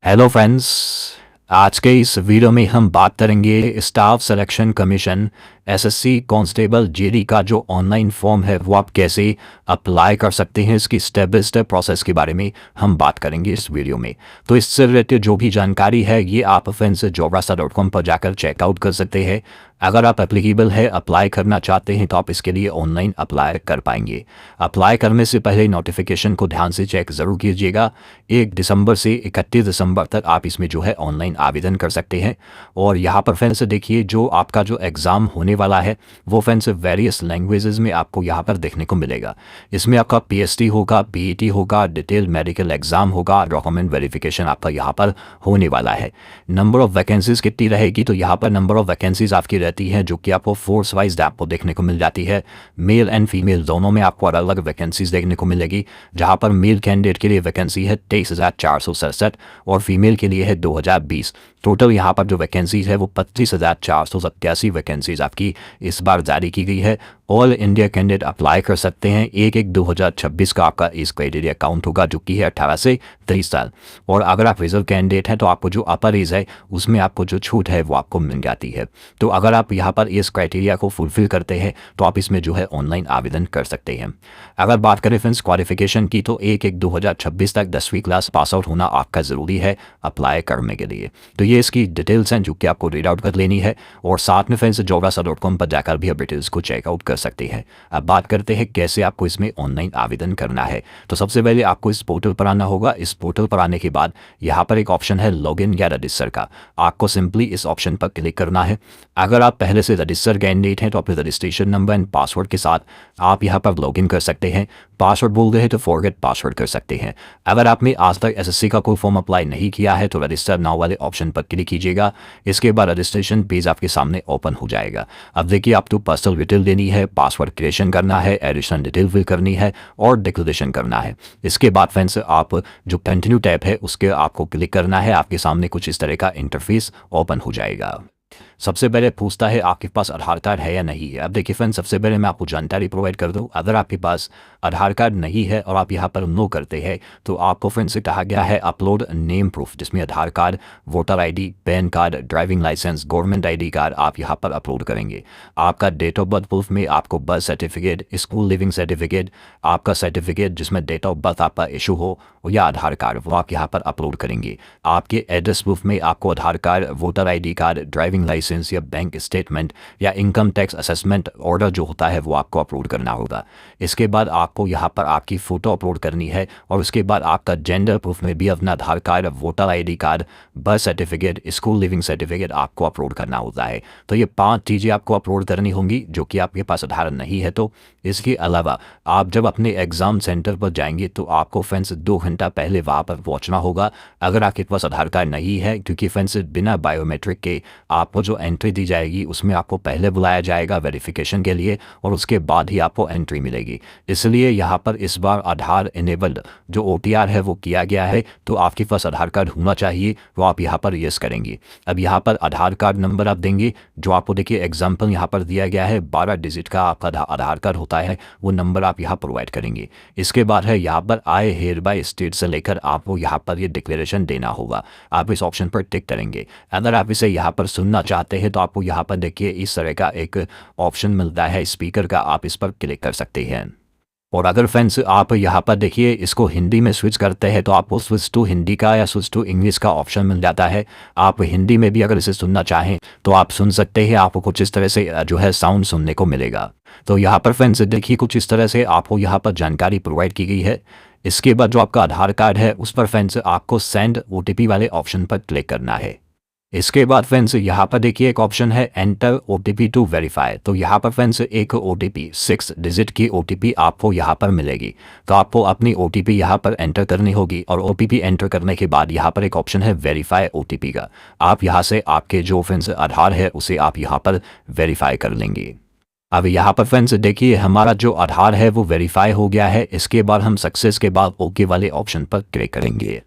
Hello friends. आज के इस वीडियो में हम बात करेंगे staff selection commission SSC constable JD का जो ऑनलाइन फॉर्म है वो आप कैसे अप्लाई कर सकते हैं, इसकी स्टेप बाय स्टेप प्रोसेस के बारे में हम बात करेंगे इस वीडियो में। तो इससे रिलेटेड जो भी जानकारी है ये आप फ्रेंड्स jobrasta.com पर जाकर चेकआउट कर सकते हैं। अगर आप एप्लीकेबल है अप्लाई करना चाहते हैं तो आप इसके लिए ऑनलाइन अप्लाई कर पाएंगे। अप्लाई करने से पहले नोटिफिकेशन को ध्यान से चेक ज़रूर कीजिएगा। 1 दिसंबर से 31 दिसंबर तक आप इसमें जो है ऑनलाइन आवेदन कर सकते हैं। और यहाँ पर फ्रेंड्स देखिए जो आपका जो एग्ज़ाम होने वाला है वो फ्रेंड्स वेरियस लैंग्वेजेस में आपको यहाँ पर देखने को मिलेगा। इसमें आपका पीएसटी होगा, पीईटी होगा, डिटेल मेडिकल एग्ज़ाम होगा, डॉक्यूमेंट वेरिफिकेशन आपका यहाँ पर होने वाला है। नंबर ऑफ़ वैकेंसीज़ कितनी रहेगी तो यहाँ पर नंबर ऑफ़ वैकेंसीज़ आपकी रहती है जो कि आपको फोर्स वाइज आपको देखने को मिल जाती है। मेल एंड फीमेल दोनों में आपको अलग अलग वैकेंसीज देखने को मिलेगी, जहाँ पर मेल कैंडिडेट के लिए वैकेंसी है 23,467 और फीमेल के लिए है 2,020। टोटल यहाँ पर जो वैकेंसीज है वो 25,487 वैकेंसीज आपकी इस बार जारी की गई है। ऑल इंडिया कैंडिडेट अप्लाई कर सकते हैं। 1/1/2026 का आपका इस क्राइटेरिया काउंट होगा जो कि है 18 से 30 साल। और अगर आप रिजर्व कैंडिडेट हैं तो आपको जो अपर एज है उसमें आपको जो छूट है वो आपको मिल जाती है। तो अगर आप यहाँ पर इस क्राइटेरिया को फुलफिल करते हैं तो आप इसमें जो है ऑनलाइन आवेदन कर सकते हैं। अगर बात करें फ्रेंड्स क्वालिफिकेशन की तो 1/1/2026 तक 10वीं क्लास पास आउट होना आपका ज़रूरी है अप्लाई करने के लिए। तो ये इसकी डिटेल्स हैं जो कि आपको रीड आउट कर लेनी है। और साथ में फ्रेंड्स jobrasta.com पर जाकर भी आप डिटेल्स को चेकआउट कर सकते हैं। अब बात करते हैं कैसे आपको इसमें ऑनलाइन आवेदन करना है। तो सबसे पहले आपको इस पोर्टल पर आना होगा। इस पोर्टल पर आने के बाद यहाँ पर एक ऑप्शन है लॉगिन या रजिस्टर का, आपको सिंपली इस ऑप्शन पर क्लिक करना है। अगर आप पहले से रजिस्टर कैंडिडेट हैं तो अपने रजिस्ट्रेशन नंबर एंड पासवर्ड के साथ आप यहाँ पर लॉगिन कर सकते हैं। पासवर्ड बोल रहे हैं तो फॉरगेट पासवर्ड कर सकते हैं। अगर आपने आज तक एसएससी का कोई फॉर्म अप्लाई नहीं किया है तो रजिस्टर नाउ वाले ऑप्शन पर क्लिक कीजिएगा। इसके बाद रजिस्ट्रेशन पेज आपके सामने ओपन हो जाएगा। अब देखिए आपको पर्सनल डिटेल देनी है, पासवर्ड क्रिएशन करना है, एडिशनल डिटेल फिल करनी है और डिक्लेरेशन करना है। इसके बाद फ्रेंड्स आप जो कंटिन्यू टैब है उसके आपको क्लिक करना है। आपके सामने कुछ इस तरह का इंटरफेस ओपन हो जाएगा। सबसे पहले पूछता है आपके पास आधार कार्ड है या नहीं है। अब देखिए फ्रेंड्स सबसे पहले मैं आपको जानकारी प्रोवाइड कर दूं। अगर आपके पास आधार कार्ड नहीं है और आप यहाँ पर नो करते हैं तो आपको फ्रेंड्स से कहा गया है अपलोड नेम प्रूफ, जिसमें Aadhaar card, voter ID, PAN card, driving licence, government ID card आप यहाँ पर अपलोड करेंगे। आपका डेट ऑफ बर्थ प्रूफ में आपको birth certificate, school leaving certificate, आपका सर्टिफिकेट जिसमें डेट ऑफ बर्थ आपका इशू हो या आधार कार्ड वो आप यहाँ पर अपलोड करेंगे। आपके एड्रेस प्रूफ में आपको Aadhaar card, voter ID card, driving licence या बैंक स्टेटमेंट या इनकम टैक्स असेसमेंट ऑर्डर जो होता है वो आपको अपलोड करना होगा। इसके बाद आपको यहाँ पर आपकी फ़ोटो अपलोड करनी है और उसके बाद आपका जेंडर प्रूफ में भी अपना Aadhaar card, voter ID card, birth certificate, school leaving certificate आपको अपलोड करना होता है। तो ये 5 चीज़ें आपको अपलोड करनी होंगी जो कि आपके पास आधार नहीं है। तो इसके अलावा आप जब अपने एग्ज़ाम सेंटर पर जाएंगे तो आपको फ्रेंड्स 2 घंटा पहले वहाँ पर पहुँचना होगा अगर आपके पास आधार कार्ड नहीं है, क्योंकि फ्रेंड्स बिना बायोमेट्रिक के आपको जो एंट्री दी जाएगी उसमें आपको पहले बुलाया जाएगा वेरिफिकेशन के लिए और उसके बाद ही आपको एंट्री मिलेगी। इसलिए यहाँ पर इस बार आधार इनेबल्ड जो OTR है वो किया गया है। तो आपके पास आधार कार्ड होना चाहिए, वो आप यहाँ पर यस करेंगे। अब यहाँ पर आधार कार्ड नंबर आप देंगे जो आपको देखिए एग्जाम्पल यहाँ पर दिया गया है 12 डिजिट का आपका आधार कार्ड होता है, वो नंबर आप यहाँ प्रोवाइड करेंगे। इसके बाद है यहाँ पर आई हेयर बाय स्टेट से लेकर आपको यहाँ पर ये डिक्लेरेशन देना होगा। आप इस ऑप्शन पर टिक करेंगे। अगर आप इसे यहाँ पर सुनना चाहते हैं तो आपको यहाँ पर देखिए इस तरह का एक ऑप्शन मिलता है स्पीकर का, आप इस पर क्लिक कर सकते हैं। और अगर फ्रेंड्स आप यहाँ पर देखिए इसको हिंदी में स्विच करते हैं तो आपको स्विच टू हिंदी का या स्विच टू इंग्लिश का ऑप्शन मिल जाता है। आप हिंदी में भी अगर इसे सुनना चाहें तो आप सुन सकते हैं। आपको कुछ इस तरह से जो है साउंड सुनने को मिलेगा। तो यहाँ पर फ्रेंड्स देखिए कुछ इस तरह से आपको यहाँ पर जानकारी प्रोवाइड की गई है। इसके बाद जो आपका आधार कार्ड है उस पर फ्रेंड्स आपको सेंड OTP वाले ऑप्शन पर क्लिक करना है। इसके बाद फ्रेंड्स यहाँ पर देखिए एक ऑप्शन है एंटर OTP टू वेरीफाई। तो यहाँ पर फ्रेंड्स एक OTP 6 डिजिट की OTP आपको यहाँ पर मिलेगी। तो आपको अपनी OTP यहाँ पर एंटर करनी होगी और OTP एंटर करने के बाद यहाँ पर एक ऑप्शन है वेरीफाई OTP का। आप यहाँ से आपके जो फ्रेंड्स आधार है उसे आप यहाँ पर वेरीफाई कर लेंगे। अब यहाँ पर फ्रेंड्स देखिए हमारा जो आधार है वो वेरीफाई हो गया है। इसके बाद हम सक्सेस के बाद ओके वाले ऑप्शन पर क्लिक करेंगे।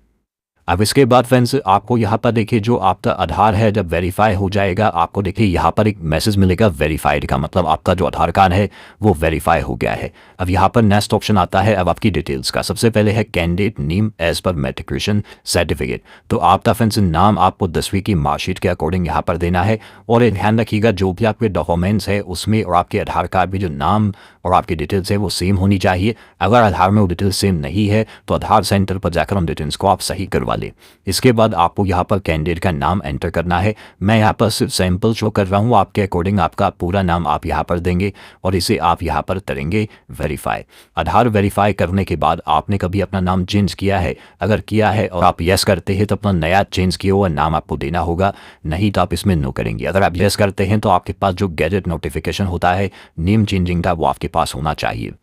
अब इसके बाद फ्रेंड्स आपको यहाँ पर देखिए जो आपका आधार है जब वेरीफाई हो जाएगा आपको देखिए यहाँ पर एक मैसेज मिलेगा वेरीफाइड का, मतलब आपका जो आधार कार्ड है वो वेरीफाई हो गया है। अब यहाँ पर नेक्स्ट ऑप्शन आता है अब आपकी डिटेल्स का। सबसे पहले है candidate name as per matriculation certificate. तो आपका फ्रेंड्स नाम आपको 10वीं की मार्कशीट के अकॉर्डिंग यहाँ पर देना है। और ये ध्यान रखिएगा जो भी आपके डॉक्यूमेंट्स है उसमें और आपके आधार कार्ड में जो नाम और आपकी डिटेल्स है वो सेम होनी चाहिए। अगर आधार में वो डिटेल्स सेम नहीं है तो आधार सेंटर पर जाकर उन डिटेल्स को आप सही करवा लें। इसके बाद आपको यहाँ पर कैंडिडेट का नाम एंटर करना है। मैं यहाँ पर सिर्फ सैंपल शो कर रहा हूँ, आपके अकॉर्डिंग आपका पूरा नाम आप यहाँ पर देंगे और इसे आप यहाँ पर करेंगे वेरीफाई। आधार वेरीफाई करने के बाद आपने कभी अपना नाम चेंज किया है, अगर किया है और आप यस करते हैं तो अपना नया चेंज किया हुआ नाम आपको देना होगा, नहीं तो आप इसमें नो करेंगे। अगर आप यस करते हैं तो आपके पास जो गैजेट नोटिफिकेशन होता है नेम चेंजिंग का वो आपके पास होना चाहिए।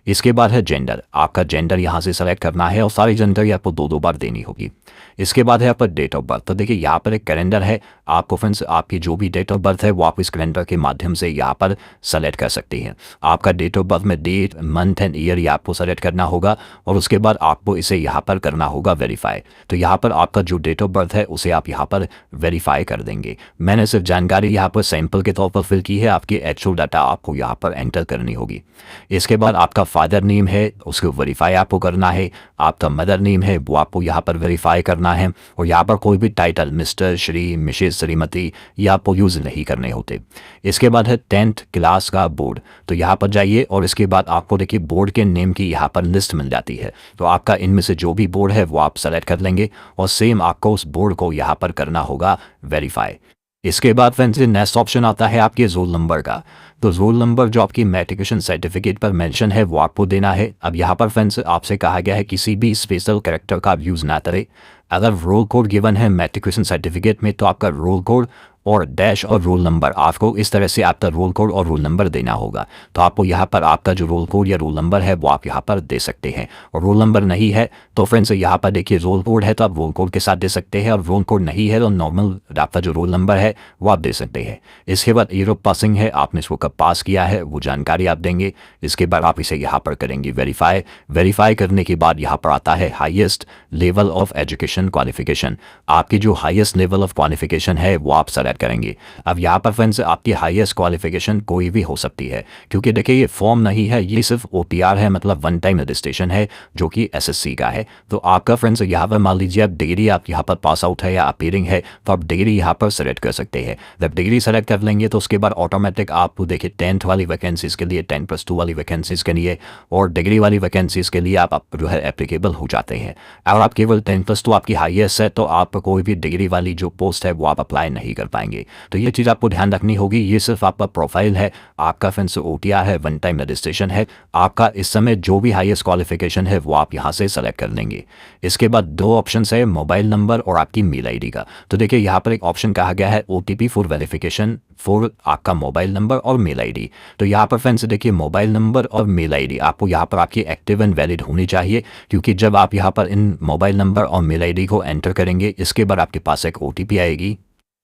इसके बाद है जेंडर, आपका जेंडर यहाँ से सेलेक्ट करना है और सारी जानकारी आपको दो बार देनी होगी। इसके बाद है यहाँ पर डेट ऑफ बर्थ। तो देखिए यहाँ पर एक कैलेंडर है, आपको फ्रेंड्स आपकी जो भी डेट ऑफ बर्थ है वो आप इस कैलेंडर के माध्यम से यहाँ पर सेलेक्ट कर सकते हैं। आपका डेट ऑफ बर्थ में डेट मंथ एंड ईयर ये आपको सेलेक्ट करना होगा और उसके बाद आपको इसे यहाँ पर करना होगा वेरीफाई। तो यहाँ पर आपका जो डेट ऑफ बर्थ है उसे आप यहाँ पर वेरीफाई कर देंगे। मैंने सिर्फ जानकारी यहाँ पर सैंपल के तौर पर फिल की है, आपकी एक्चुअल डाटा आपको यहाँ पर एंटर करनी होगी। इसके बाद आपका फादर नेम है उसको वेरीफाई आपको करना है, आपका मदर नेम है वो आपको यहाँ पर वेरीफाई करना है और यहाँ पर कोई भी title mister, Shri, Mrs, Shrimati ये आपको यूज़ नहीं करने होते। इसके बाद है 10th क्लास का बोर्ड। तो यहाँ पर जाइए और इसके बाद आपको देखिए बोर्ड के नेम की यहाँ पर लिस्ट मिल जाती है। तो आपका इनमें से जो भी बोर्ड है वो आप सेलेक्ट कर लेंगे और सेम आपको उस बोर्ड को यहाँ पर करना होगा वेरीफाई। इसके बाद फ्रेंड्स नेक्स्ट ऑप्शन आता है आपके रोल नंबर का। तो रोल नंबर जो आपकी मैट्रिकुलेशन सर्टिफिकेट पर मेंशन है वो आपको देना है। अब यहाँ पर फ्रेंड्स आपसे कहा गया है किसी भी स्पेशल कैरेक्टर का आप यूज़ ना करें। अगर रोल कोड गिवन है मैट्रिकुलेशन सर्टिफिकेट में तो आपका रोल कोड और डैश और रोल नंबर आपको इस तरह से आपका रोल कोड और रोल नंबर देना होगा। तो आपको यहाँ पर आपका जो रोल कोड या रोल नंबर है वो आप यहाँ पर दे सकते हैं। और रोल नंबर नहीं है तो फ्रेंड्स यहाँ पर देखिए रोल कोड है तो आप रोल कोड के साथ दे सकते हैं और रोल कोड नहीं है तो नॉर्मल आपका जो रोल नंबर है वो आप दे सकते हैं। इसके बाद ईयर ऑफ पासिंग है, आपने इसको कब पास किया है वो जानकारी आप देंगे। इसके बाद आप इसे यहाँ पर करेंगे वेरीफाई। वेरीफाई करने के बाद यहाँ पर आता है highest level of education qualification. आपकी जो हाईएस्ट लेवल ऑफ क्वालिफिकेशन है वो आप सेलेक्ट करेंगे। अब यहाँ पर फ्रेंड्स आपकी हाईएस्ट क्वालिफिकेशन कोई भी हो सकती है क्योंकि देखिए ये फॉर्म नहीं है, ये सिर्फ OTR है, मतलब वन टाइम रजिस्ट्रेशन है जो कि SSC का है। तो आपका फ्रेंड्स यहाँ पर मान लीजिए आप डिग्री आप यहाँ पर पास आउट है या अपीयरिंग है तो आप डिग्री यहाँ पर सेलेक्ट कर सकते हैं। जब डिग्री सेलेक्ट कर लेंगे तो उसके बाद ऑटोमेटिक आप देखिए 10th वाली वैकेंसीज के लिए 10+2 वाली वैकेंसीज के लिए और डिग्री वाली वैकेंसीज के लिए आप जो है एप्लीकेबल हो जाते हैं। अगर आप केवल 10+2 आपकी हाईएस्ट है तो आप कोई भी डिग्री वाली जो पोस्ट है वो आप अप्लाई नहीं कर पाएंगे। तो ये चीज़ आपको ध्यान रखनी होगी। ये सिर्फ आपका प्रोफाइल है, आपका फ्रेंड्स OTR है, वन टाइम रजिस्ट्रेशन है। आपका इस समय जो भी हाईएस्ट क्वालिफिकेशन है वो आप यहाँ से सेलेक्ट कर लेंगे। इसके बाद दो ऑप्शन है मोबाइल नंबर और आपकी मेल ID का। तो देखिए यहाँ पर एक ऑप्शन कहा गया है OTP फॉर वेरिफिकेशन फॉर आपका मोबाइल नंबर और मेल ID। तो यहाँ पर फ्रेंड्स देखिए मोबाइल नंबर और मेल ID आपको यहाँ पर आपकी एक्टिव एंड वैलिड होनी चाहिए क्योंकि जब आप यहाँ पर इन मोबाइल नंबर और मेल ID को एंटर करेंगे इसके बाद आपके पास एक OTP आएगी।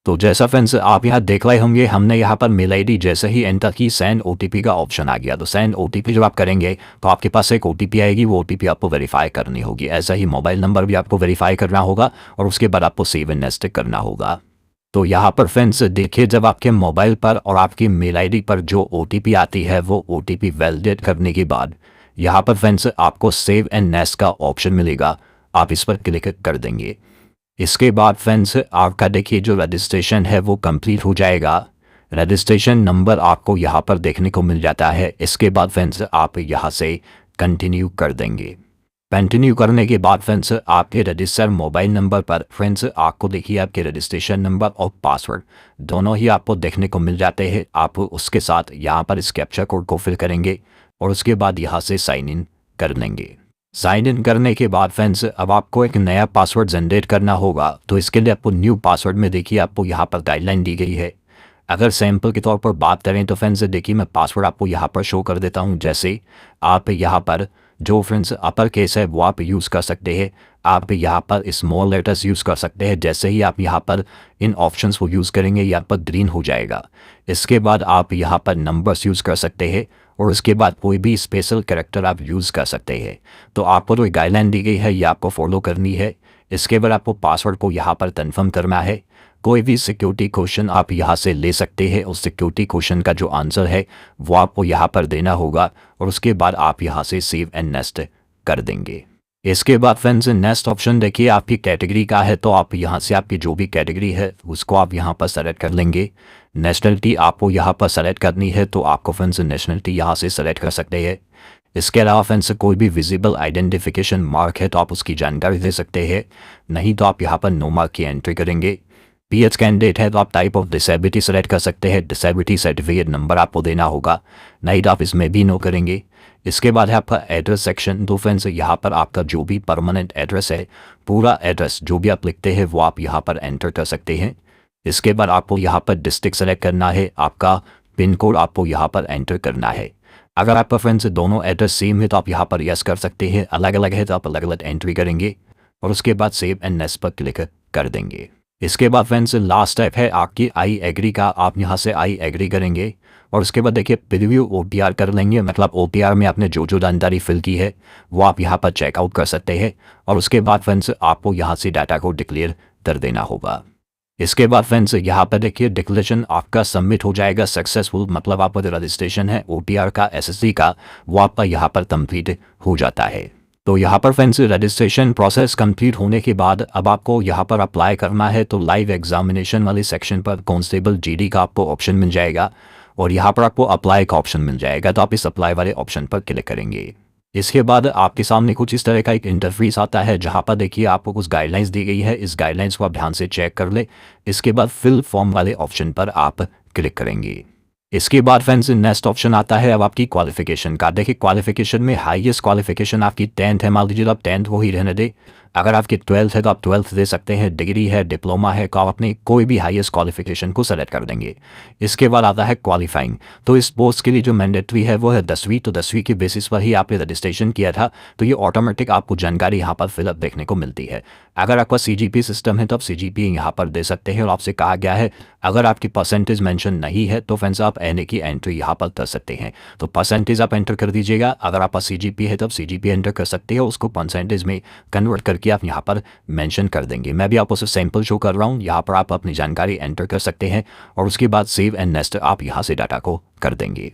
तो जैसा फ्रेंड्स आप यहाँ देख रहे होंगे हमने यहाँ पर मेल ID जैसे ही एंटर की सेंड OTP का ऑप्शन आ गया। तो सेंड OTP जब आप करेंगे तो आपके पास एक OTP आएगी, वो OTP आपको वेरीफाई करनी होगी। ऐसा ही मोबाइल नंबर भी आपको वेरीफाई करना होगा और उसके बाद आपको सेव एंड नेक्स्ट करना होगा। तो यहाँ पर फ्रेंड्स देखिए जब आपके मोबाइल पर और आपकी मेल ID पर जो OTP आती है वो OTP वैलिडेट करने के बाद यहाँ पर फ्रेंड्स आपको सेव एंड नेक्स्ट का ऑप्शन मिलेगा, आप इस पर क्लिक कर देंगे। इसके बाद फ्रेंड्स आपका देखिए जो रजिस्ट्रेशन है वो कंप्लीट हो जाएगा। रजिस्ट्रेशन नंबर आपको यहाँ पर देखने को मिल जाता है। इसके बाद फ्रेंड्स आप यहाँ से कंटिन्यू कर देंगे। कंटिन्यू करने के बाद फ्रेंड्स आपके रजिस्टर मोबाइल नंबर पर फ्रेंड्स आपको देखिए आपके रजिस्ट्रेशन नंबर और पासवर्ड दोनों ही आपको देखने को मिल जाते हैं। आप उसके साथ यहाँ पर इस कैप्चा कोड को फिल करेंगे और उसके बाद यहाँ से साइन इन कर लेंगे। साइन इन करने के बाद फ्रेंड्स अब आपको एक नया पासवर्ड जनरेट करना होगा। तो इसके लिए आपको न्यू पासवर्ड में देखिए आपको यहाँ पर गाइडलाइन दी गई है। अगर सैंपल के तौर पर बात करें तो फ्रेंड्स देखिए मैं पासवर्ड आपको यहाँ पर शो कर देता हूँ। जैसे आप यहाँ पर जो फ्रेंड्स अपर केस है वो आप यूज़ कर सकते हैं, आप यहाँ पर स्मॉल लेटर्स यूज़ कर सकते हैं। जैसे ही आप यहाँ पर इन ऑप्शंस को यूज़ करेंगे यहाँ पर ग्रीन हो जाएगा। इसके बाद आप यहाँ पर नंबर्स यूज़ कर सकते हैं और उसके बाद कोई भी स्पेशल कैरेक्टर आप यूज़ कर सकते हैं। तो आपको जो गाइडलाइन दी गई है ये आपको फॉलो करनी है। इसके बाद आपको पासवर्ड को यहाँ पर कन्फर्म करना है। कोई भी सिक्योरिटी क्वेश्चन आप यहाँ से ले सकते हैं। उस सिक्योरिटी क्वेश्चन का जो आंसर है वो आपको यहाँ पर देना होगा और उसके बाद आप यहाँ से सेव एंड नेक्स्ट कर देंगे। इसके बाद फ्रेंड्स नेक्स्ट ऑप्शन देखिए आपकी कैटेगरी का है, तो आप यहाँ से आपकी जो भी कैटेगरी है उसको आप यहाँ पर सेलेक्ट कर लेंगे। नेशनलिटी आपको यहाँ पर सेलेक्ट करनी है, तो आपको फ्रेंड्स नेशनलिटी यहाँ से सेलेक्ट कर सकते हैं। इसके अलावा फ्रेंड्स कोई भी विजिबल आइडेंटिफिकेशन मार्क है तो आप उसकी जानकारी दे सकते हैं, नहीं तो आप यहाँ पर नो मार्क की एंट्री करेंगे। पीएच कैंडिडेट है तो आप टाइप ऑफ डिसेबिलिटी सेलेक्ट कर सकते हैं। डिसेबिलिटी सर्टिफिकेट नंबर आपको देना होगा, नहीं तो आप इसमें भी नो करेंगे। इसके बाद है आपका एड्रेस सेक्शन। तो फ्रेंड्स यहाँ पर आपका जो भी परमानेंट एड्रेस है, पूरा एड्रेस जो भी आप लिखते हैं वो आप यहाँ पर एंटर कर सकते हैं। इसके बाद आपको यहाँ पर डिस्ट्रिक्ट सेलेक्ट करना है, आपका पिन कोड आपको यहाँ पर एंटर करना है। अगर आपका फ्रेंड्स दोनों एड्रेस सेम है तो आप यहाँ पर यस कर सकते हैं, अलग अलग है तो आप अलग अलग एंट्री करेंगे और उसके बाद सेव एंड नेक्स्ट पर क्लिक कर देंगे। इसके बाद फ्रेंड्स लास्ट स्टेप है आपकी आई एग्री का। आप यहाँ से आई एग्री करेंगे और उसके बाद देखिए प्रीव्यू OTR कर लेंगे, मतलब OTR में आपने जो जो जानकारी फिल की है वो आप यहाँ पर चेकआउट कर सकते हैं और उसके बाद फ्रेंड्स आपको यहाँ से डाटा को डिक्लेयर कर देना होगा। इसके बाद फ्रेंड्स यहाँ पर देखिए डिक्लेरेशन आपका सबमिट हो जाएगा सक्सेसफुल, मतलब आपका जो रजिस्ट्रेशन है OTR का SSC का वो आपका यहाँ पर कंप्लीट हो जाता है। तो यहाँ पर फ्रेंड्स रजिस्ट्रेशन प्रोसेस कंप्लीट होने के बाद अब आपको यहाँ पर अप्लाई करना है, तो लाइव एग्जामिनेशन वाले सेक्शन पर कांस्टेबल GD का आपको ऑप्शन मिल जाएगा और यहाँ पर आपको अप्लाई का ऑप्शन मिल जाएगा, तो आप इस अप्लाई वाले ऑप्शन पर क्लिक करेंगे। इसके बाद आपके सामने कुछ इस तरह का एक इंटरफेस आता है जहाँ पर देखिए आपको कुछ गाइडलाइंस दी गई है। इस गाइडलाइंस को आप ध्यान से चेक कर ले। इसके बाद फिल फॉर्म वाले ऑप्शन पर आप क्लिक करेंगे। इसके बाद फ्रेंड्स नेक्स्ट ऑप्शन आता है अब आपकी क्वालिफिकेशन का। देखिए क्वालिफिकेशन में हाईएस्ट क्वालिफिकेशन आपकी 10th है, मान लीजिए तो आप 10th वो ही रहने दे। अगर आपकी 12th है तो आप 12th दे सकते हैं। डिग्री है, डिप्लोमा है, तो आप अपनी कोई भी हाईएस्ट क्वालिफिकेशन को सेलेक्ट कर देंगे। इसके बाद आता है क्वालिफाइंग। तो इस पोस्ट के लिए जो मैंडेटरी है वो है 10वीं, तो 10वीं के बेसिस पर ही आपने रजिस्ट्रेशन किया था, तो ये ऑटोमेटिक आपको जानकारी यहाँ पर फिलअप देखने को मिलती है। अगर आपका CGP सिस्टम है तो आप CGP यहाँ पर दे सकते हैं और आपसे कहा गया है अगर आपकी परसेंटेज मेंशन नहीं है तो फ्रेंड्स आप NA की एंट्री यहाँ पर कर सकते हैं। तो परसेंटेज आप एंटर कर दीजिएगा। अगर आपका CGP है तो आप CGP एंटर कर सकते हैं, उसको परसेंटेज में कन्वर्ट करके आप यहाँ पर मेंशन कर देंगे। मैं भी आपको सिर्फ सैंपल शो कर रहा हूँ। यहाँ पर आप अपनी जानकारी एंटर कर सकते हैं और उसके बाद सेव एंड नेक्स्ट आप यहाँ से डाटा को कर देंगे।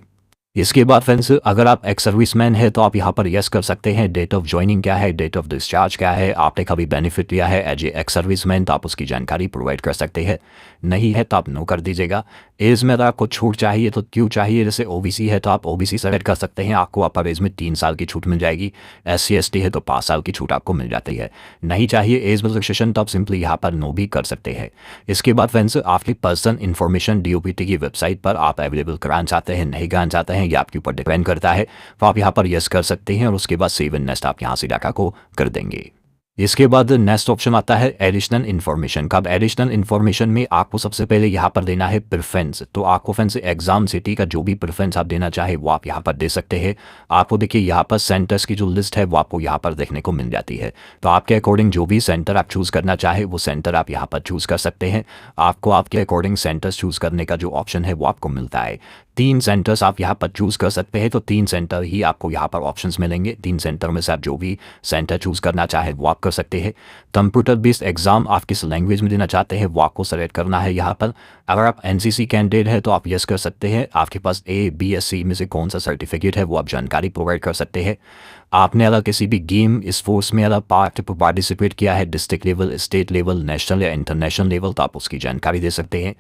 इसके बाद फ्रेंड्स अगर आप एक्स सर्विसमैन है तो आप यहाँ पर यस कर सकते हैं। डेट ऑफ ज्वाइनिंग क्या है, डेट ऑफ डिस्चार्ज क्या है, आपने कभी बेनिफिट लिया है एज ए एक्स सर्विसमैन तो आप उसकी जानकारी प्रोवाइड कर सकते हैं, नहीं है तो आप नो कर दीजिएगा। एज में अगर आपको छूट चाहिए तो क्यों चाहिए, जैसे OBC है तो आप OBC सेलेक्ट कर सकते हैं, आपको अपर एज में 3 साल की छूट मिल जाएगी। SC ST है तो 5 साल की छूट आपको मिल जाती है। नहीं चाहिए एज रिलैक्सेशन तो आप सिंपली यहाँ पर नो भी कर सकते हैं। इसके बाद फ्रेंड्स आपकी पर्सन इन्फॉर्मेशन DOPT की वेबसाइट पर आप अवेलेबल कराना चाहते हैं, नहीं कराना चाहते हैं, ये आपके ऊपर डिपेंड करता है। तो आप यहाँ पर यस कर सकते हैं और उसके बाद सेव एंड नेक्स्ट आप यहाँ से डाटा को कर देंगे। इसके बाद नेक्स्ट ऑप्शन आता है एडिशनल इन्फॉर्मेशन का। अब एडिशनल इन्फॉर्मेशन में आपको सबसे पहले यहाँ पर देना है प्रेफरेंस। तो आपको फ्रेंड्स एग्जाम सिटी का जो भी प्रेफरेंस आप देना चाहे वो आप यहाँ पर दे सकते हैं। आपको देखिए यहाँ पर सेंटर्स की जो लिस्ट है वो आपको यहाँ पर देखने को मिल जाती है। तो आपके अकॉर्डिंग जो भी सेंटर आप चूज़ करना चाहे वो सेंटर आप यहाँ पर चूज़ कर सकते हैं। आपको आपके अकॉर्डिंग सेंटर्स चूज़ करने का जो ऑप्शन है वो आपको मिलता है। 3 सेंटर्स आप यहाँ पर चूज़ कर सकते हैं, तो 3 सेंटर ही आपको यहाँ पर ऑप्शंस मिलेंगे। 3 सेंटर में से आप जो भी सेंटर चूज़ करना चाहे वो आप कर सकते हैं। कंप्यूटर बेस्ड एग्जाम आप किस लैंग्वेज में देना चाहते हैं वो आपको सेलेक्ट करना है यहाँ पर। अगर आप NCC कैंडिडेट है तो आप यस कर सकते हैं। आपके पास A B S C में से कौन सा सर्टिफिकेट है वो आप जानकारी प्रोवाइड कर सकते हैं। आपने अगर किसी भी गेम स्पोर्ट्स में अगर पार्टिसिपेट किया है, district level, state level, national या इंटरनेशनल लेवल, तो आप उसकी जानकारी दे सकते हैं।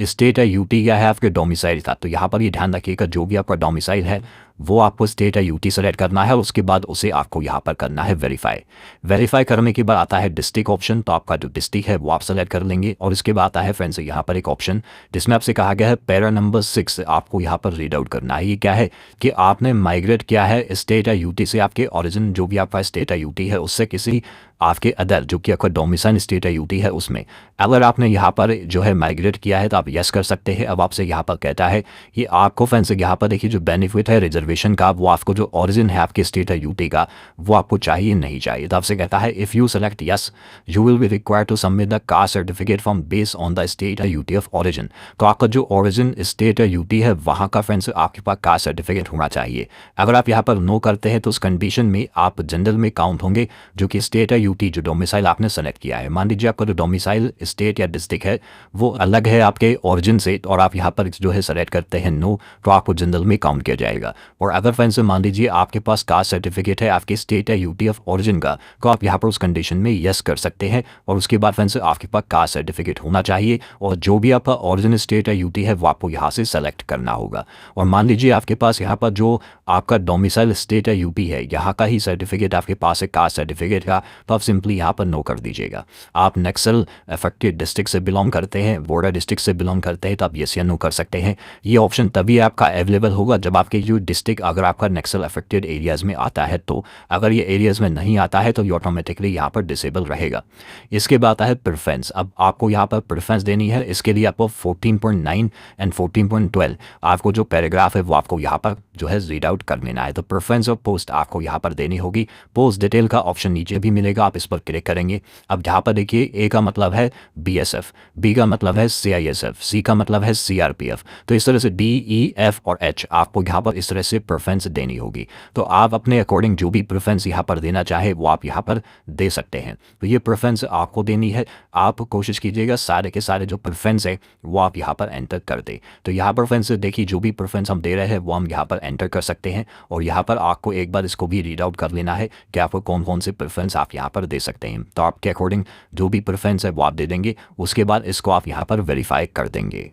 स्टेट या UT क्या है आपके डोमिसाइल था, तो यहाँ पर ये ध्यान रखिएगा जो भी आपका डोमिसाइल है वो आपको स्टेट या UT सेलेक्ट करना है और उसके बाद उसे आपको यहाँ पर करना है वेरीफाई करने के बाद आता है डिस्ट्रिक्ट ऑप्शन। तो आपका जो डिस्ट्रिक्ट है वो आप सेलेक्ट कर लेंगे और इसके बाद आता है फ्रेंड्स यहाँ पर एक ऑप्शन जिसमें आपसे कहा गया है पैरा नंबर 6 आपको यहाँ पर रीड आउट करना है। ये क्या है कि आपने माइग्रेट किया है स्टेट या UT से, आपके ओरिजिन जो भी आपका स्टेट या UT है उससे किसी आपके अदर जो कि आपका डोमिसाइल स्टेट या UT है उसमें अगर आपने यहाँ पर जो है माइग्रेट किया है तो आप यस कर सकते हैं। अब आपसे यहाँ पर कहता है कि आपको फ्रेंड्स यहाँ पर देखिए जो बेनिफिट है रिजर्वेशन का वो आपको जो ओरिजिन है आपके स्टेट या UT का वो आपको चाहिए नहीं चाहिए। तो आपसे कहता है if you select yes you will be required to submit the caste certificate from based on the state या UT ऑफ ओरिजिन। तो आपका जो ओरिजिन स्टेट या UT है वहाँ का फ्रेंड्स आपके पास कास्ट सर्टिफिकेट होना चाहिए। अगर आप यहाँ पर नो करते हैं तो उस कंडीशन में आप जनरल में काउंट होंगे, जो कि स्टेट या यूटी जो डोमिसाइल आपने सेलेक्ट किया है, मान लीजिए आपका जो डोमिसाइल स्टेट या डिस्ट्रिक्ट है वो अलग है आपके ओरिजिन से, और आप यहाँ पर जो है सेलेक्ट करते हैं नो, तो आपको जनरल में काउंट किया जाएगा। और अगर फ्रेंड्स मान लीजिए आपके पास कास्ट सर्टिफिकेट है आपके स्टेट या यूटी ऑफ ओरिजिन का, तो आप यहाँ पर उस कंडीशन में यस कर सकते हैं। और उसके बाद फ्रेंड्स आपके पास कास्ट सर्टिफिकेट होना चाहिए, और जो भी आपका ओरिजिन स्टेट या यूटी है वो आपको यहाँ से सेलेक्ट करना होगा। और मान लीजिए आपके पास यहाँ पर जो आपका डोमिसाइल स्टेट या यूपी है यहाँ का ही सर्टिफिकेट आपके पास है कास्ट सर्टिफिकेट का, तो आप सिंपली यहाँ पर नो कर दीजिएगा। आप नक्सल अफेक्टेड डिस्ट्रिक्ट से बिलोंग करते हैं, बॉर्डर डिस्ट्रिक्ट से बिलोंग करते हैं, तो आप यस या नो कर सकते हैं। ये ऑप्शन तभी आपका अवेलेबल होगा जब आपके जो डिस्ट्रिक्ट अगर आपका नक्सल अफेक्टेड एरियाज़ में आता है, तो अगर ये एरियाज़ में नहीं आता है तो ये ऑटोमेटिकली यहाँ पर डिसेबल रहेगा। इसके बाद आता है प्रेफरेंस। अब आपको यहाँ पर प्रेफरेंस देनी है, इसके लिए आपको 14.9 एंड 14.12 आपको जो पैराग्राफ है वो आपको यहाँ पर जो है रीड आउट कर लेना है। तो प्रेफरेंस ऑफ पोस्ट आपको यहाँ पर देनी होगी। पोस्ट डिटेल का ऑप्शन नीचे भी मिलेगा, आप इस पर क्लिक करेंगे। अब यहाँ पर देखिए ए का मतलब है बीएसएफ, बी का मतलब है सीआईएसएफ, सी का मतलब है सीआरपीएफ। तो इस तरह से डी ई एफ और एच आपको यहाँ पर इस तरह से प्रेफरेंस देनी होगी। तो आप अपने अकॉर्डिंग जो भी प्रेफरेंस यहाँ पर देना चाहे वो आप यहाँ पर दे सकते हैं। तो ये प्रेफरेंस आपको देनी है। आप कोशिश कीजिएगा सारे के सारे जो प्रेफरेंस है वो आप यहाँ पर एंटर कर दें। तो यहाँ प्रेफरेंस देखिए जो भी प्रेफरेंस हम दे रहे हैं वो हम यहाँ पर एंटर कर सकते हैं, और यहाँ पर आपको एक बार इसको भी रीड आउट कर लेना है कि आपको कौन कौन से प्रेफरेंस आप यहाँ पर दे सकते हैं। तो आपके अकॉर्डिंग जो भी प्रेफरेंस है वो आप दे देंगे, उसके बाद इसको आप यहाँ पर वेरीफाई कर देंगे।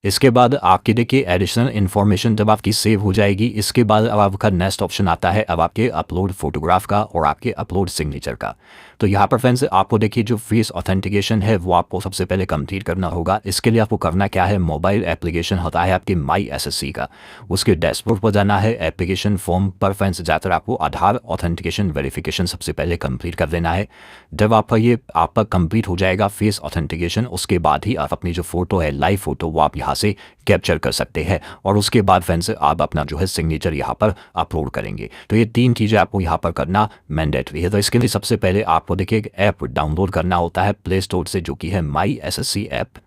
इसके बाद आपकी देखिए एडिशनल इन्फॉर्मेशन जब आपकी सेव हो जाएगी, इसके बाद अब आपका नेक्स्ट ऑप्शन आता है अब आपके अपलोड फोटोग्राफ का और आपके अपलोड सिग्नेचर का। तो यहाँ पर फ्रेंड्स आपको देखिए जो फेस ऑथेंटिकेशन है वो आपको सबसे पहले कंप्लीट करना होगा। इसके लिए आपको करना क्या है, मोबाइल एप्लीकेशन होता है आपके माई एसएससी का, उसके डैशबोर्ड पर जाना है। एप्लीकेशन फॉर्म पर फ्रेंड्स जाकर आपको आधार ऑथेंटिकेशन वेरिफिकेशन सबसे पहले कंप्लीट कर देना है। जब आपका ये आपका कंप्लीट हो जाएगा फेस ऑथेंटिकेशन, उसके बाद ही आप अपनी जो फोटो है लाइव फोटो वो आप यहाँ से कैप्चर कर सकते हैं, और उसके बाद फ्रेंड्स आप अपना जो है सिग्नेचर यहाँ पर अपलोड करेंगे। तो ये 3 चीज़ें आपको यहाँ पर करना मैंडेटरी है। तो इसके लिए सबसे पहले आपको देखिए एक ऐप डाउनलोड करना होता है प्ले स्टोर से, जो कि है माई एसएससी ऐप।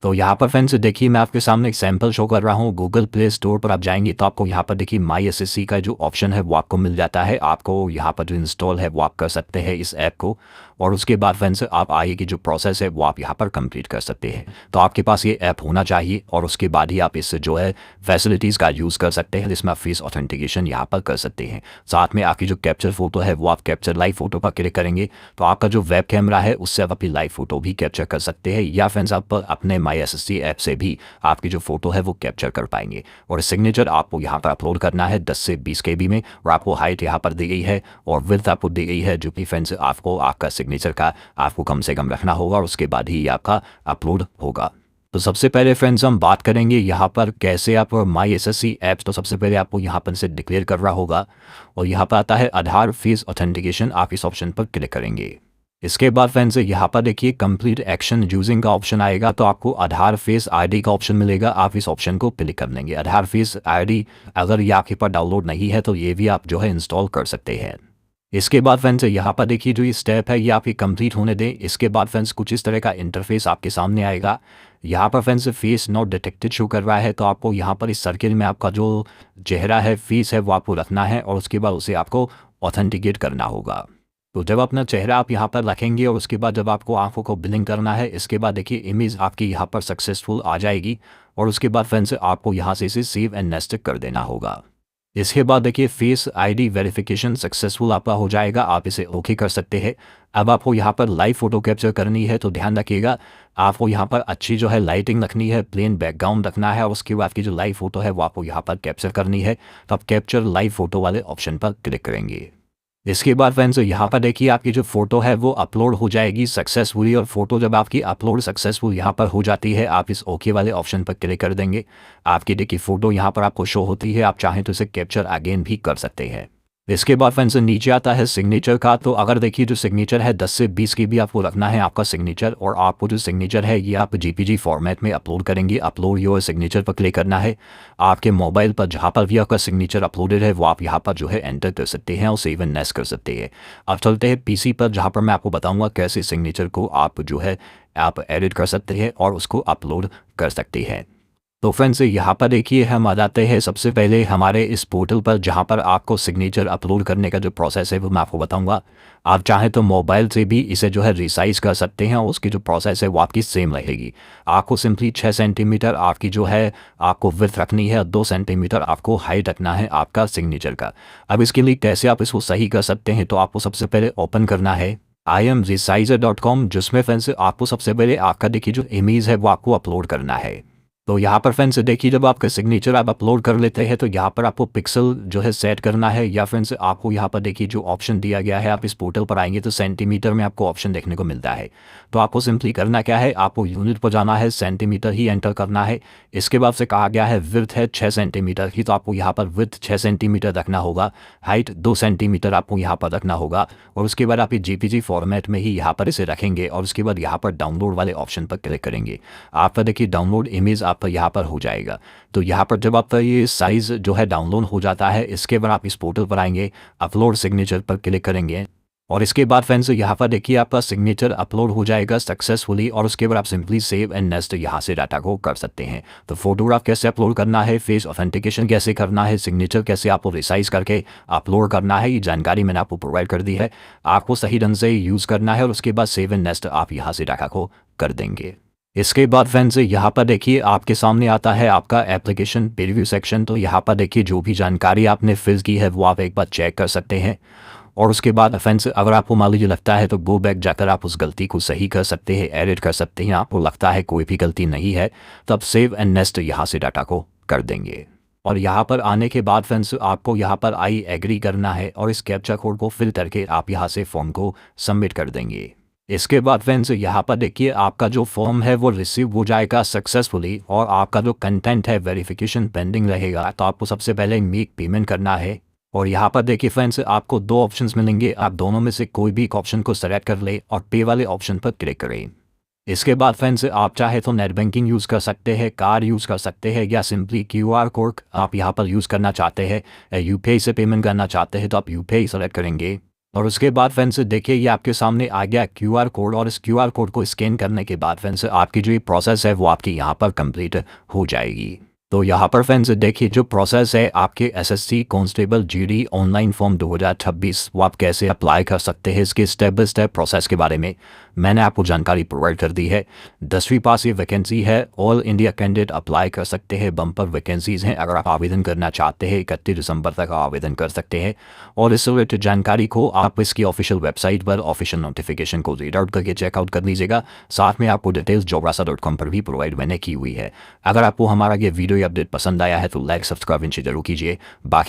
तो यहाँ पर फ्रेंड्स देखिए मैं आपके सामने एक सैम्पल शो कर रहा हूँ। गूगल प्ले स्टोर पर आप जाएंगे तो आपको यहाँ पर देखिए माई एसएससी का जो ऑप्शन है वो आपको मिल जाता है। आपको यहाँ पर जो इंस्टॉल है वो आप कर सकते हैं इस ऐप को, और उसके बाद फ्रेंड्स आप आगे की जो प्रोसेस है वो आप यहाँ पर कंप्लीट कर सकते हैं। तो आपके पास ये ऐप होना चाहिए, और उसके बाद ही आप इससे जो है फैसिलिटीज़ का यूज़ कर सकते हैं, जिसमें आप फेस ऑथेंटिकेशन यहाँ पर कर सकते हैं। साथ में आपकी जो कैप्चर फोटो है वो आप कैप्चर लाइव फोटो पर क्लिक करेंगे तो आपका जो वेब कैमरा है उससे आप अपनी लाइव फोटो भी कैप्चर कर सकते हैं, या फ्रेंड्स आप अपने माई एसएससी ऐप से भी आपकी जो फोटो है वो कैप्चर कर पाएंगे। और सिग्नेचर आपको यहाँ पर अपलोड करना है 10 से 20 KB में, और आपको हाइट यहाँ पर दी गई है और विड्थ आपको दी गई है, जो कि फ्रेंड्स आपको आपका सिग्नेचर का आपको कम से कम रखना होगा, और उसके बाद ही आपका अपलोड होगा। तो सबसे पहले फ्रेंड्स हम बात करेंगे यहाँ पर कैसे आप माई एसएससी ऐप्स, तो सबसे पहले आपको यहाँ पर से डिक्लेयर कर रहा होगा, और यहाँ पर आता है आधार फेस ऑथेंटिकेशन, आप इस ऑप्शन पर क्लिक करेंगे। इसके बाद फ्रेंड्स यहाँ पर देखिए कंप्लीट एक्शन यूजिंग का ऑप्शन आएगा, तो आपको आधार फेस आईडी का ऑप्शन मिलेगा, आप इस ऑप्शन को क्लिक कर लेंगे। आधार फेस आईडी अगर ये आपके पास डाउनलोड नहीं है तो ये भी आप जो है इंस्टॉल कर सकते हैं। इसके बाद फ्रेंड्स यहाँ पर देखिए जो ये स्टेप है ये आपकी कंप्लीट होने दें। इसके बाद फ्रेंड्स कुछ इस तरह का इंटरफेस आपके सामने आएगा। यहाँ पर friends face not detected show कर रहा है, तो आपको यहाँ पर इस सर्किल में आपका जो चेहरा है फेस है वो आपको रखना है, और उसके बाद उसे आपको ऑथेंटिकेट करना होगा। तो जब अपना चेहरा आप यहाँ पर रखेंगे और उसके बाद जब आपको आंखों को ब्लिंक करना है, इसके बाद देखिए इमेज आपकी यहाँ पर सक्सेसफुल आ जाएगी, और उसके बाद फ्रेंड्स आपको यहाँ से इसे सेव एंड नेक्स्ट कर देना होगा। इसके बाद देखिए फेस आईडी वेरिफिकेशन सक्सेसफुल आपका हो जाएगा, आप इसे ओके कर सकते हैं। अब आपको यहाँ पर लाइव फोटो कैप्चर करनी है, तो ध्यान रखिएगा आपको यहाँ पर अच्छी जो है लाइटिंग रखनी है, प्लेन बैकग्राउंड रखना है, और उसके बाद की जो लाइव फोटो है वो आपको यहाँ पर कैप्चर करनी है। तो आप कैप्चर लाइव फोटो वाले ऑप्शन पर क्लिक करेंगे। इसके बाद फ्रेंड्स यहाँ पर देखिए आपकी जो फोटो है वो अपलोड हो जाएगी सक्सेसफुली, और फोटो जब आपकी अपलोड सक्सेसफुल यहाँ पर हो जाती है आप इस ओके वाले ऑप्शन पर क्लिक कर देंगे। आपकी देखिए फोटो यहाँ पर आपको शो होती है, आप चाहें तो इसे कैप्चर अगेन भी कर सकते हैं। इसके बाद फ्रेंड्स नीचे आता है सिग्नेचर का, तो अगर देखिए जो सिग्नेचर है 10 से 20 की भी आपको रखना है आपका सिग्नेचर, और आपको जो सिग्नेचर है ये आप JPG फॉर्मेट में अपलोड करेंगे। अपलोड योर सिग्नेचर पर क्लिक करना है। आपके मोबाइल पर जहाँ पर भी आपका सिग्नेचर अपलोडेड है वो आप यहाँ पर जो है एंटर कर सकते हैं और सेव एंड नेक्स्ट कर सकते हैं। अब चलते हैं PC पर, जहाँ पर मैं आपको बताऊँगा कैसे सिग्नेचर को आप जो है आप एडिट कर सकते हैं और उसको अपलोड कर सकते हैं। तो फ्रेंड्स यहाँ पर देखिए हम आ जाते हैं सबसे पहले हमारे इस पोर्टल पर, जहाँ पर आपको सिग्नेचर अपलोड करने का जो प्रोसेस है वो मैं आपको बताऊंगा। आप चाहें तो मोबाइल से भी इसे जो है रिसाइज कर सकते हैं, उसकी जो प्रोसेस है वो आपकी सेम रहेगी। आपको सिंपली 6 सेंटीमीटर आपकी जो है आपको विड्थ रखनी है, 2 सेंटीमीटर आपको हाइट रखना है आपका सिग्नेचर का। अब इसके लिए कैसे आप इसको सही कर सकते हैं, तो आपको सबसे पहले ओपन करना है imresizer.com, जिसमें फ्रेंड्स आपको सबसे पहले आपका देखिए जो इमेज है वो आपको अपलोड करना है। तो यहाँ पर फ्रेंड्स देखिए जब आपका सिग्नेचर आप अपलोड कर लेते हैं तो यहाँ पर आपको पिक्सल जो है सेट करना है, या फ्रेंड्स आपको यहाँ पर देखिए जो ऑप्शन दिया गया है, आप इस पोर्टल पर आएंगे तो सेंटीमीटर में आपको ऑप्शन देखने को मिलता है। तो आपको सिंपली करना क्या है, आपको यूनिट पर जाना है, सेंटीमीटर ही एंटर करना है। इसके बाद से कहा गया है विड्थ है 6 सेंटीमीटर की, तो आपको यहाँ पर विड्थ 6 सेंटीमीटर रखना होगा, हाइट 2 सेंटीमीटर आपको यहाँ पर रखना होगा, और उसके बाद आप ये JPG फॉर्मेट में ही यहाँ पर इसे रखेंगे, और उसके बाद यहाँ पर डाउनलोड वाले ऑप्शन पर क्लिक करेंगे। आपका देखिए डाउनलोड इमेज आप यहाँ पर हो जाएगा। तो यहाँ पर जब आपका ये साइज़ जो है डाउनलोड हो जाता है, इसके बाद आप इस पोर्टल पर आएंगे, अपलोड सिग्नेचर पर क्लिक करेंगे, और इसके बाद फ्रेंड्स यहाँ पर देखिए आपका सिग्नेचर अपलोड हो जाएगा सक्सेसफुली, और उसके बाद आप सिंपली सेव एंड नेक्स्ट यहाँ से डाटा को कर सकते हैं। तो फोटोग्राफ कैसे अपलोड करना है, फेस ऑथेंटिकेशन कैसे करना है, सिग्नेचर कैसे आपको रिसाइज करके अपलोड करना है, ये जानकारी मैंने आपको प्रोवाइड कर दी है। आपको सही ढंग से यूज़ करना है, और उसके बाद सेव एंड नेक्स्ट आप यहाँ से डाटा को कर देंगे। इसके बाद फ्रेंड्स यहाँ पर देखिए आपके सामने आता है आपका एप्लीकेशन प्रीव्यू सेक्शन। तो यहाँ पर देखिए जो भी जानकारी आपने फिल की है वो आप एक बार चेक कर सकते हैं, और उसके बाद फ्रेंड्स अगर आपको मान लीजिए लगता है तो गो बैक जाकर आप उस गलती को सही कर सकते हैं, एडिट कर सकते हैं। आपको लगता है कोई भी गलती नहीं है तो आप सेव एंड नेक्स्ट यहाँ से डाटा को कर देंगे। और यहाँ पर आने के बाद फ्रेंड्स आपको यहाँ पर आई एग्री करना है, और इस कैप्चा कोड को फिल करके आप यहाँ से फॉर्म को सबमिट कर देंगे। इसके बाद फ्रेंड्स यहाँ पर देखिए आपका जो फॉर्म है वो रिसीव हो जाएगा सक्सेसफुली, और आपका जो कंटेंट है वेरिफिकेशन पेंडिंग रहेगा। तो आपको सबसे पहले मेक पेमेंट करना है, और यहाँ पर देखिए फ्रेंड्स आपको 2 ऑप्शंस मिलेंगे, आप दोनों में से कोई भी एक ऑप्शन को सेलेक्ट कर ले और पे वाले ऑप्शन पर क्लिक करें। इसके बाद फ्रेंड्स आप चाहे तो नेट बैंकिंग यूज़ कर सकते हैं, कार्ड यूज़ कर सकते हैं, या सिंपली QR कोड आप यहाँ पर यूज़ करना चाहते हैं, UPI से पेमेंट करना चाहते हैं तो आप UPI सेलेक्ट करेंगे। और उसके बाद फ्रेंड्स देखिए ये आपके सामने आ गया QR कोड, और इस QR कोड को स्कैन करने के बाद फ्रेंड्स आपकी जो ये प्रोसेस है वो आपकी यहाँ पर कंप्लीट हो जाएगी। तो यहाँ पर फ्रेंड्स देखिए जो प्रोसेस है आपके SSC constable GD online form 2026 वो आप कैसे अप्लाई कर सकते हैं, इसके स्टेप बाय स्टेप प्रोसेस के बारे में मैंने आपको जानकारी प्रोवाइड कर दी है। 10वीं पास ये वैकेंसी है, ऑल इंडिया कैंडिडेट अप्लाई कर सकते हैं, बम्पर वैकेंसीज़ हैं। अगर आप आवेदन करना चाहते हैं 31 दिसंबर तक आवेदन कर सकते हैं, और इस रिलेटेड जानकारी को आप इसकी ऑफिशियल वेबसाइट पर ऑफिशियल नोटिफिकेशन को रीड आउट करके चेकआउट कर लीजिएगा। साथ में आपको डिटेल्स jobrasa.com पर भी प्रोवाइड मैंने की हुई है। अगर आपको हमारा ये वीडियो अपडेट पसंद आया है तो लाइक सब्सक्राइब इनसे जरूर कीजिए। बाकी